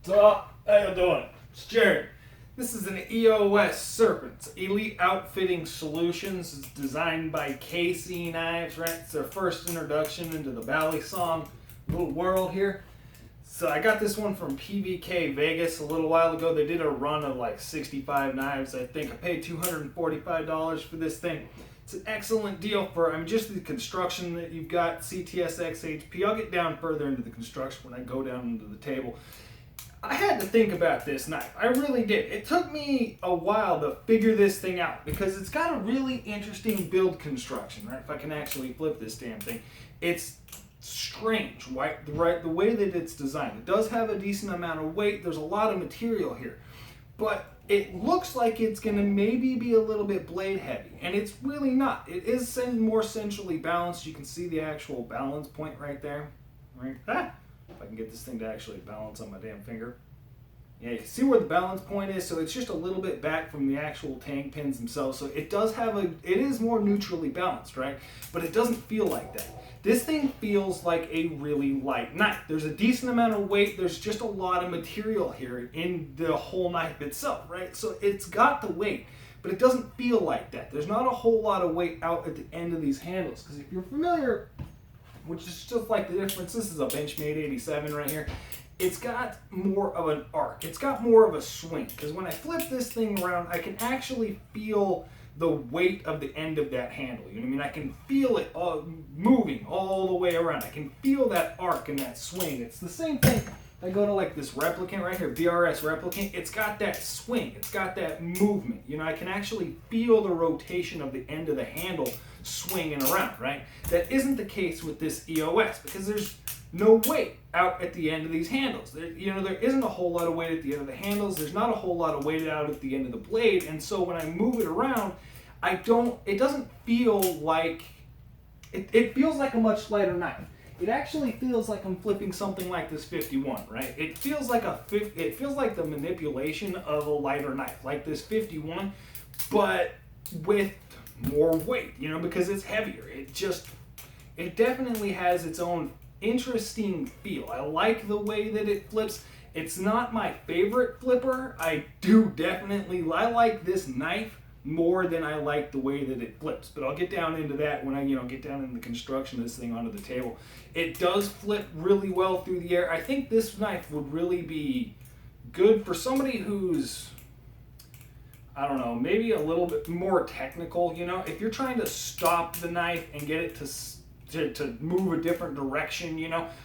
So, how you doing? It's Jared. This is an EOS Serpent Elite Outfitting Solutions. It's designed by KC Knives, right? It's their first introduction into the Balisong little world here. So I got this one from PVK Vegas a little while ago. They did a run of like 65 knives. I think I paid $245 for this thing. It's an excellent deal for, just the construction that you've got, CTSX HP. I'll get down further into the construction when I go down into the table. I had to think about this knife. I really did. It took me a while to figure this thing out because it's got a really interesting build construction, right? If I can actually flip this damn thing. It's strange, right? The way that it's designed. It does have a decent amount of weight. There's a lot of material here. But it looks like it's going to maybe be a little bit blade heavy, and it's really not. It is more centrally balanced. You can see the actual balance point right there. Right? If I can get this thing to actually balance on my damn finger. Yeah, you can see where the balance point is, so it's just a little bit back from the actual tang pins themselves. So it does have it is more neutrally balanced, right? But it doesn't feel like that. This thing feels like a really light knife. There's a decent amount of weight. There's just a lot of material here in the whole knife itself, right? So it's got the weight, but it doesn't feel like that. There's not a whole lot of weight out at the end of these handles, because if you're familiar, which is just like the difference, this is a Benchmade 87 right here. It's got more of an arc. It's got more of a swing, because when I flip this thing around, I can actually feel the weight of the end of that handle. You know what I mean? I can feel it all moving all the way around. I can feel that arc and that swing. It's the same thing. I go to like this Replicant right here, BRS Replicant. It's got that swing. It's got that movement. You know, I can actually feel the rotation of the end of the handle swinging around, right? That isn't the case with this EOS, because there's no weight out at the end of these handles. There isn't a whole lot of weight at the end of the handles. There's not a whole lot of weight out at the end of the blade, and so when I move it around, it doesn't feel like, it feels like a much lighter knife. It actually feels like I'm flipping something like this 51, right? It feels like the manipulation of a lighter knife, like this 51, but with more weight, because it's heavier. It definitely has its own interesting feel. I like the way that it flips. It's not my favorite flipper. I like this knife more than I like the way that it flips. But I'll get down into that when I get down into the construction of this thing onto the table. It does flip really well through the air. I think this knife would really be good for somebody who's, I don't know, maybe a little bit more technical. If you're trying to stop the knife and get it to move a different direction,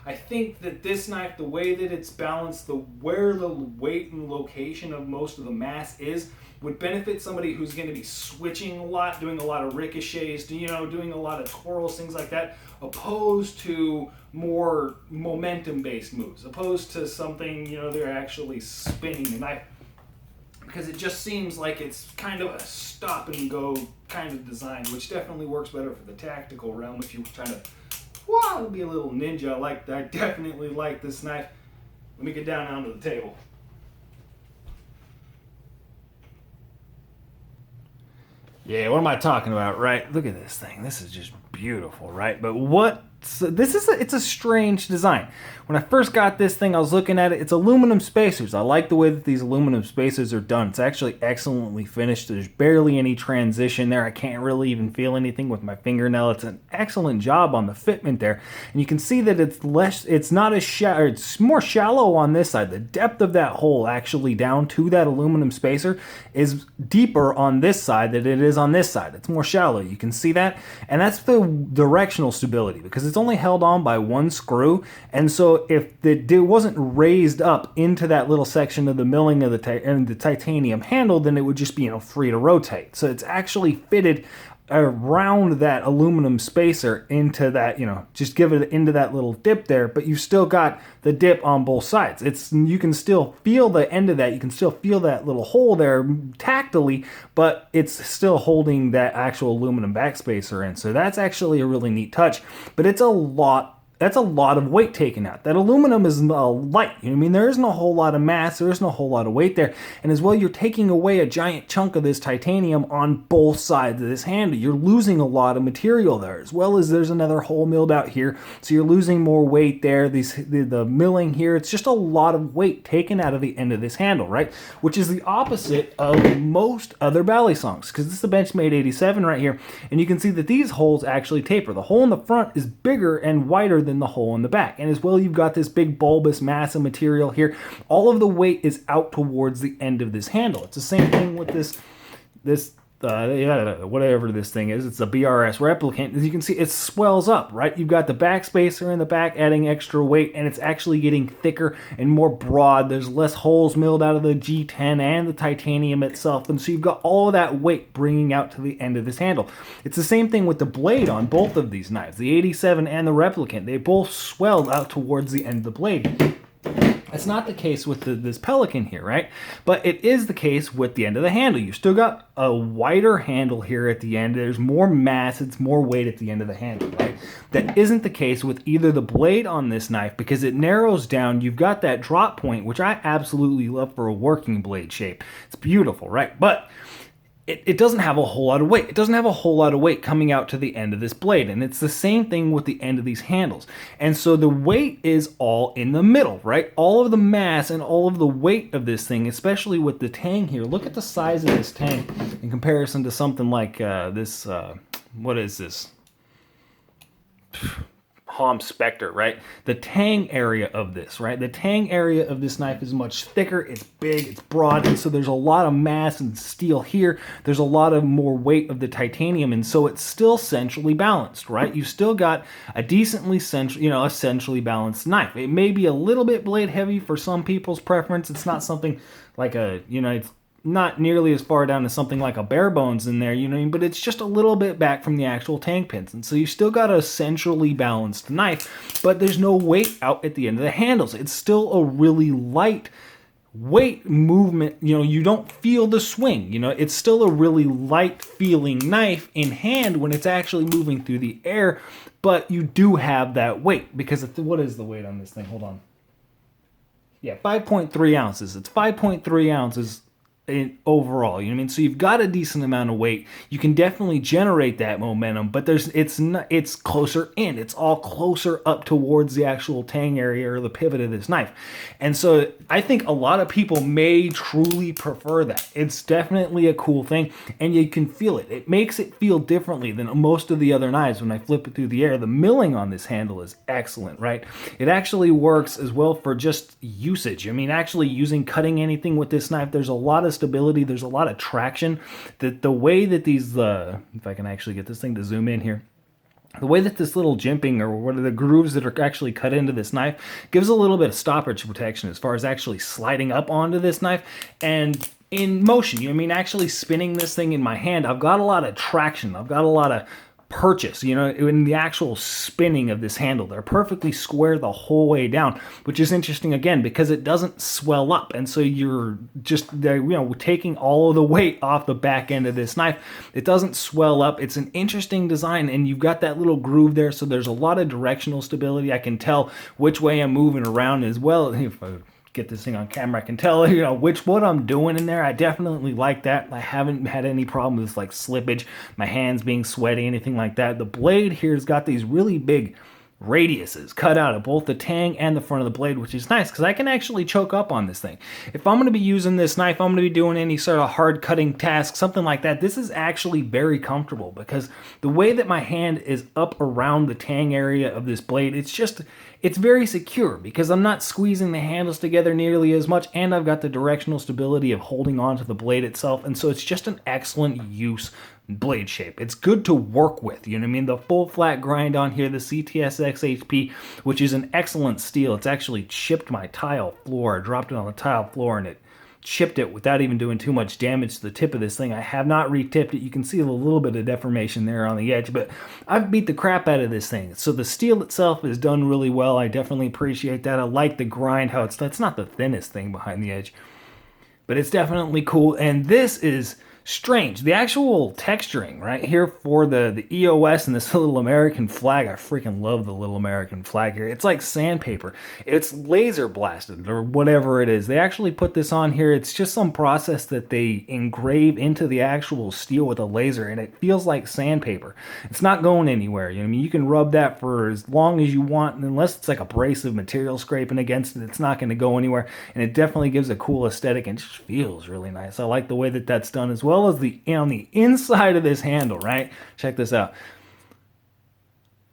I think that this knife, the way that it's balanced, where the weight and location of most of the mass is, would benefit somebody who's going to be switching a lot, doing a lot of ricochets, doing a lot of twirls, things like that, opposed to more momentum-based moves, opposed to something, they're actually spinning the knife. Because it just seems like it's kind of a stop and go kind of design, which definitely works better for the tactical realm if you're trying to be a little ninja. I definitely like this knife. Let me get down onto the table. Yeah, what am I talking about, right? Look at this thing. This is just beautiful, right? But it's a strange design. When I first got this thing, I was looking at it. It's aluminum spacers. I like the way that these aluminum spacers are done. It's actually excellently finished. There's barely any transition there. I can't really even feel anything with my fingernail. It's an excellent job on the fitment there. And you can see that it's not as shallow. It's more shallow on this side. The depth of that hole actually down to that aluminum spacer is deeper on this side than it is on this side. It's more shallow. You can see that. And that's the directional stability, because it's only held on by one screw. And so if it wasn't raised up into that little section of the milling of the titanium handle, then it would just be free to rotate. So it's actually fitted around that aluminum spacer into that, just give it into that little dip there, but you've still got the dip on both sides. You can still feel the end of that. You can still feel that little hole there tactily, but it's still holding that actual aluminum backspacer in. So that's actually a really neat touch, but it's a lot That's a lot of weight taken out. That aluminum is light. You know what I mean? There isn't a whole lot of mass. There isn't a whole lot of weight there. And as well, you're taking away a giant chunk of this titanium on both sides of this handle. You're losing a lot of material there, as well as there's another hole milled out here. So you're losing more weight there. The milling here, it's just a lot of weight taken out of the end of this handle, right? Which is the opposite of most other Balisongs, because this is the Benchmade 87 right here. And you can see that these holes actually taper. The hole in the front is bigger and wider than the hole in the back. And as well, you've got this big bulbous mass of material here. All of the weight is out towards the end of this handle. It's the same thing with this whatever this thing is. It's a BRS replicant. As you can see, it swells up, right? You've got the back spacer in the back adding extra weight, and it's actually getting thicker and more broad. There's less holes milled out of the G10 and the titanium itself, and so you've got all of that weight bringing out to the end of this handle. It's the same thing with the blade on both of these knives, the 87 and the replicant. They both swelled out towards the end of the blade. That's not the case with this Pelican here, right? But it is the case with the end of the handle. You've still got a wider handle here at the end. There's more mass, it's more weight at the end of the handle, right? That isn't the case with either the blade on this knife, because it narrows down. You've got that drop point, which I absolutely love for a working blade shape. It's beautiful, right? But it doesn't have a whole lot of weight. It doesn't have a whole lot of weight coming out to the end of this blade. And it's the same thing with the end of these handles. And so the weight is all in the middle, right? All of the mass and all of the weight of this thing, especially with the tang here. Look at the size of this tang in comparison to something like what is this? Palm Spectre, right? The tang area of this, right? The tang area of this knife is much thicker, it's big, it's broad, and so there's a lot of mass and steel here. There's a lot of more weight of the titanium, and so it's still centrally balanced, right? You still got a decently centrally balanced knife. It may be a little bit blade heavy for some people's preference. It's not something like it's not nearly as far down as something like a bare bones in there, but it's just a little bit back from the actual tang pins. And so you still got a centrally balanced knife, but there's no weight out at the end of the handles. It's still a really light weight movement. You don't feel the swing. It's still a really light feeling knife in hand when it's actually moving through the air, but you do have that weight because what is the weight on this thing? Hold on. Yeah, 5.3 ounces. It's 5.3 ounces overall, so you've got a decent amount of weight. You can definitely generate that momentum, but it's closer in. It's all closer up towards the actual tang area or the pivot of this knife. And so I think a lot of people may truly prefer that. It's definitely a cool thing, and you can feel it. It makes it feel differently than most of the other knives when I flip it through the air. The milling on this handle is excellent, right? It actually works as well for just usage. Actually cutting anything with this knife, there's a lot of stability, there's a lot of traction. The way that these, if I can actually get this thing to zoom in here, the way that this little jimping or what are the grooves that are actually cut into this knife gives a little bit of stoppage protection as far as actually sliding up onto this knife. And in motion, actually spinning this thing in my hand, I've got a lot of traction. I've got a lot of purchase, in the actual spinning of this handle. They're perfectly square the whole way down, which is interesting again because it doesn't swell up, and so you're just taking all of the weight off the back end of this knife. It doesn't swell up. It's an interesting design, and you've got that little groove there, so there's a lot of directional stability. I can tell which way I'm moving around as well. If I get this thing on camera, I can tell what I'm doing in there. I definitely like that. I haven't had any problem with like slippage, my hands being sweaty, anything like that. The blade here has got these really big radiuses cut out of both the tang and the front of the blade, which is nice because I can actually choke up on this thing. If I'm going to be using this knife, I'm going to be doing any sort of hard cutting task, something like that, this is actually very comfortable because the way that my hand is up around the tang area of this blade, it's very secure because I'm not squeezing the handles together nearly as much, and I've got the directional stability of holding onto the blade itself, and so it's just an excellent use blade shape. It's good to work with, The full flat grind on here, the CTS XHP, which is an excellent steel. It's actually chipped my tile floor. I dropped it on the tile floor and it chipped it without even doing too much damage to the tip of this thing. I have not re-tipped it. You can see a little bit of deformation there on the edge, but I've beat the crap out of this thing. So the steel itself is done really well. I definitely appreciate that. I like the grind, that's not the thinnest thing behind the edge, but it's definitely cool. And this is strange. The actual texturing right here for the EOS and this little American flag, I freaking love the little American flag here. It's like sandpaper. It's laser blasted or whatever it is. They actually put this on here. It's just some process that they engrave into the actual steel with a laser, and it feels like sandpaper. It's not going anywhere. You know what I mean? You can rub that for as long as you want, and unless it's like abrasive material scraping against it, it's not going to go anywhere. And it definitely gives a cool aesthetic and just feels really nice. I like the way that that's done, as well as on the inside of this handle, right? Check this out.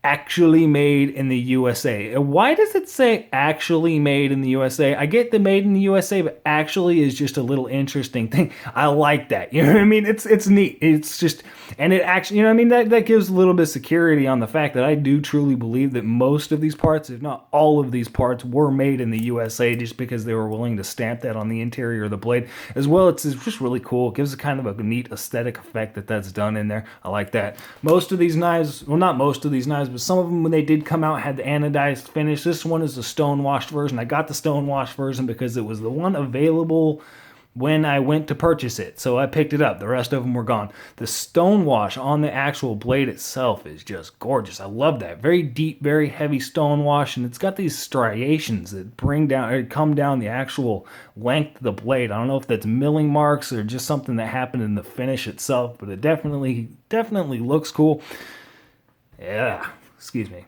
Actually made in the USA. Why does it say actually made in the USA? I get the made in the USA, but actually is just a little interesting thing. I like that. You know what I mean? It's neat. It's just, and it actually, you know what I mean? That gives a little bit of security on the fact that I do truly believe that most of these parts, if not all of these parts, were made in the USA, just because they were willing to stamp that on the interior of the blade. As well, it's just really cool. It gives a kind of a neat aesthetic effect that's done in there. I like that. Most of these knives, well, not most of these knives, but some of them, when they did come out, had the anodized finish. This one is the stone-washed version. I got the stone-washed version because it was the one available when I went to purchase it, so I picked it up. The rest of them were gone. The stone wash on the actual blade itself is just gorgeous. I love that. Very deep, very heavy stone wash, and it's got these striations that come down the actual length of the blade. I don't know if that's milling marks or just something that happened in the finish itself, but it definitely looks cool. Yeah. Excuse me.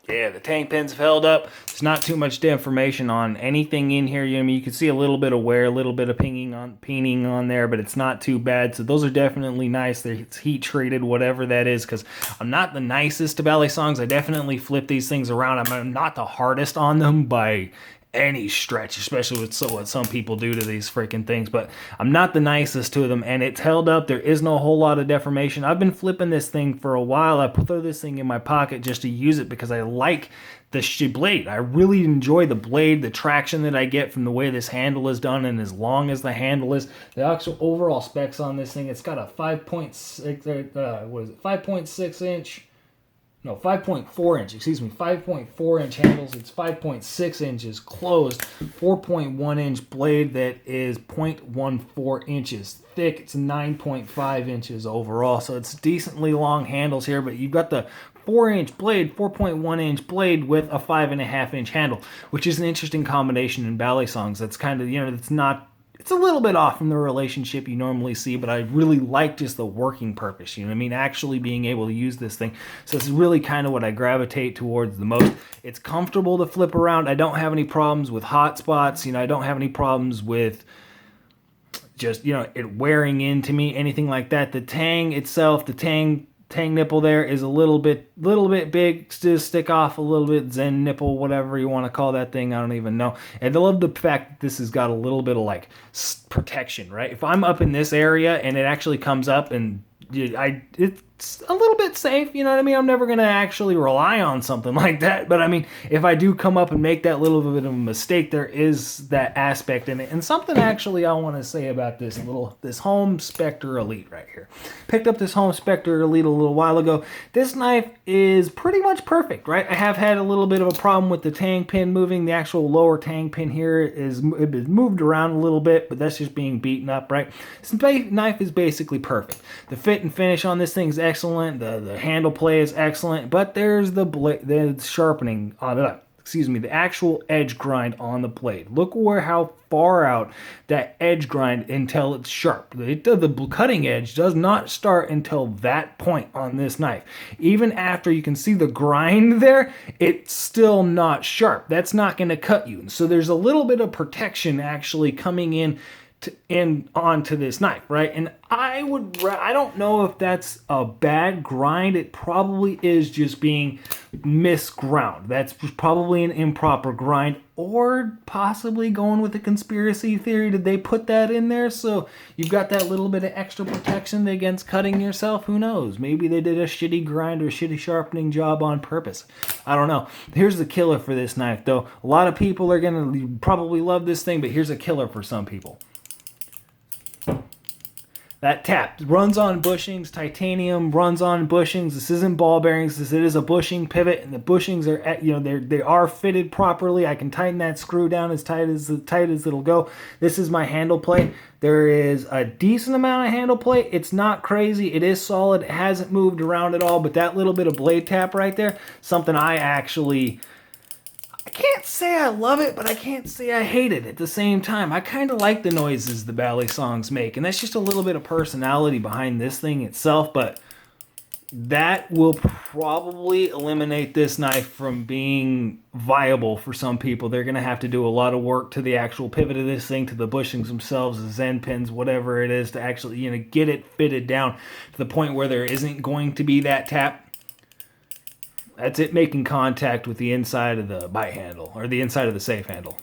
Yeah, the tank pins have held up. There's not too much information on anything in here. You know what I mean? You can see a little bit of wear, a little bit of peening on there, but it's not too bad. So those are definitely nice. It's heat treated, whatever that is, because I'm not the nicest to Balisongs. I definitely flip these things around. I'm not the hardest on them by any stretch, especially with what some people do to these freaking things, but I'm not the nicest to them, and it's held up. There is no whole lot of deformation. I've been flipping this thing for a while. I throw this thing in my pocket just to use it because I like the blade. I really enjoy the blade, the traction that I get from the way this handle is done, and as long as the handle is. The actual overall specs on this thing, it's got a 5.6 inch. No, 5.4 inch, excuse me, 5.4 inch handles. It's 5.6 inches closed, 4.1 inch blade that is 0.14 inches thick. It's 9.5 inches overall, so it's decently long handles here, but you've got the 4-inch blade, 4.1 inch blade with a 5.5 inch handle, which is an interesting combination in Balisongs. That's kind of, it's a little bit off from the relationship you normally see, but I really like just the working purpose, you know what I mean? Actually being able to use this thing. So it's really kind of what I gravitate towards the most. It's comfortable to flip around. I don't have any problems with hot spots. I don't have any problems with just, it wearing into me, anything like that. The tang itself, the tang nipple there is a little bit big, to stick off a little bit. Zen nipple, whatever you want to call that thing, I don't even know. And I love the fact that this has got a little bit of like protection, right? If I'm up in this area and it actually comes up and it's a little bit safe, you know what I mean? I'm never going to actually rely on something like that, but I mean, if I do come up and make that little bit of a mistake, there is that aspect in it. And something actually I want to say about this Home Spectre Elite right here. Picked up this Home Spectre Elite a little while ago. This knife is pretty much perfect, right? I have had a little bit of a problem with the tang pin moving. The actual lower tang pin here is moved around a little bit, but that's just being beaten up, right? This knife is basically perfect. The fit and finish on this thing is excellent. The handle play is excellent, but there's the sharpening on it. The actual edge grind on the blade. Look how far out that edge grind until it's sharp. The cutting edge does not start until that point on this knife. Even after you can see the grind there, it's still not sharp. That's not going to cut you. So there's a little bit of protection actually coming in onto this knife, right? And I don't know if that's a bad grind. It probably is just being misground. That's probably an improper grind, or possibly going with the conspiracy theory. Did they put that in there so you've got that little bit of extra protection against cutting yourself? Who knows? Maybe they did a shitty grind or shitty sharpening job on purpose. I don't know. Here's the killer for this knife, though. A lot of people are going to probably love this thing, but here's a killer for some people. That tap runs on bushings, titanium runs on bushings. This isn't ball bearings. It is a bushing pivot, and the bushings are they are fitted properly. I can tighten that screw down as tight as it'll go. This is my handle plate. There is a decent amount of handle plate. It's not crazy. It is solid. It hasn't moved around at all. But that little bit of blade tap right there, something I can't say I love it, but I can't say I hate it at the same time. I kind of like the noises the Balisongs make, and that's just a little bit of personality behind this thing itself, but that will probably eliminate this knife from being viable for some people. They're going to have to do a lot of work to the actual pivot of this thing, to the bushings themselves, the Zen pins, whatever it is, to actually get it fitted down to the point where there isn't going to be that tap. That's it making contact with the inside of the bite handle, or the inside of the safe handle.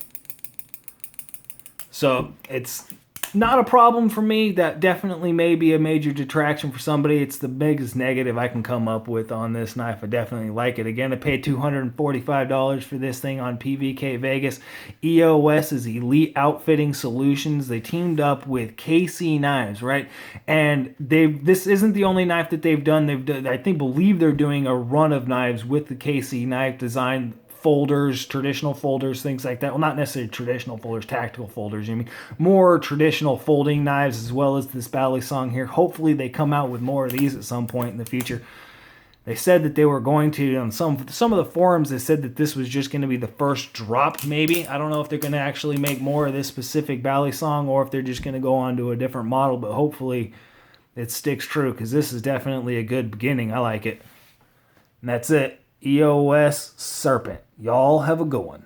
So it's not a problem for me. That definitely may be a major detraction for somebody. It's the biggest negative I can come up with on this knife. I definitely like it. Again, I paid $245 for this thing on PVK Vegas. EOS is Elite Outfitting Solutions. They teamed up with KC Knives, right? And this isn't the only knife that they've done. I believe they're doing a run of knives with the KC knife design. Folders, traditional folders, things like that. Well, not necessarily traditional folders, tactical folders. I mean, more traditional folding knives, as well as this Balisong here. Hopefully they come out with more of these at some point in the future. They said that they were going to, on some of the forums, they said that this was just going to be the first drop, maybe. I don't know if they're going to actually make more of this specific Balisong, or if they're just going to go on to a different model, but hopefully it sticks true, because this is definitely a good beginning. I like it. And that's it. EOS Serpent. Y'all have a good one.